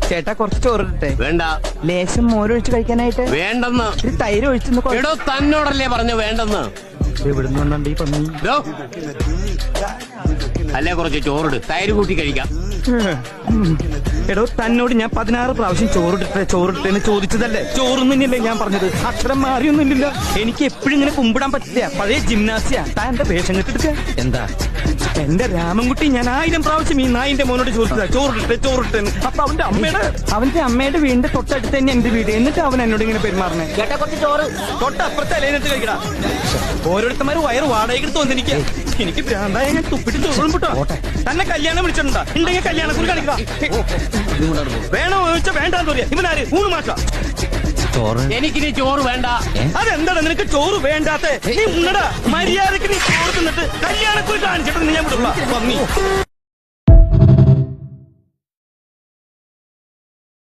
ചേട്ടാ കുറച്ച് ചോറിട്ടെ. വേണ്ട. ലേശം മോരൊഴിച്ച് കഴിക്കാനായിട്ട്. വേണ്ടെന്ന്. തൈര് ഒഴിച്ചെന്ന്. എടോ തന്നോടല്ലേ പറഞ്ഞു വേണ്ടെന്ന്. എവിടുന്നുണ്ട് ഈ പന്നി? അല്ലേ കുറച്ച് ചോറിട്, തൈര് കൂട്ടി കഴിക്കാം. എടോ തന്നോട് ഞാൻ 16 പ്രാവശ്യം ചോറിട്ടെന്ന് ചോദിച്ചതല്ലേ? ചോറൊന്നുമില്ലേ ഞാൻ പറഞ്ഞത്? അക്ഷരം മാറിയൊന്നുമില്ലല്ലോ. എനിക്ക് എപ്പോഴും ഇങ്ങനെ കുമ്പിടാൻ പറ്റില്ല. പഴയ ജിംനാസിയാ. താൻ എന്റെ വേഷം കെട്ടെടുക്ക. എന്താ എന്റെ രാമൻകുട്ടി? ഞാൻ 1000 പ്രാവശ്യം ഈ നായിന്റെ മോനോട് ചോദിച്ചതാ ചോറിട്ടെ. അപ്പൊ അവന്റെ അമ്മയുടെ വീടിന്റെ തൊട്ടടുത്ത് തന്നെ എന്റെ വീട്. എന്നിട്ട് അവൻ എന്നോട് ഇങ്ങനെ പെരുമാറണേ. തൊട്ടപ്പുറത്തെ അലയിനത്ത് കഴിക്കടാ. ഓരോരുത്തന്മാര് വയറ് വാടകയ്ക്ക് തോന്നിരിക്കുക. എനിക്ക് ഭ്രാന്തായ ഞാൻ തുപ്പിട്ട് ചോറും വിട്ടോ. തന്നെ കല്യാണം വിളിച്ചിട്ടുണ്ടാ? ഉണ്ടെങ്കിൽ കല്യാണത്തിന് കളിക്കുക. വേണോ ചോദിച്ചാ വേണ്ടാന്ന് പറയാ. ഇവനാര്? 3 മാസം. എനിക്കിനി ചോറ് വേണ്ട. അതെന്താണ് നിനക്ക് ചോറ് വേണ്ടാത്ത? നീ ഉണ്ണടാ. മര്യാദക്ക് നീ ചോറ് തിന്നിട്ട് കല്യാണക്കുറി കാണിച്ചിട്ട് ഞാൻ വിടുള്ള.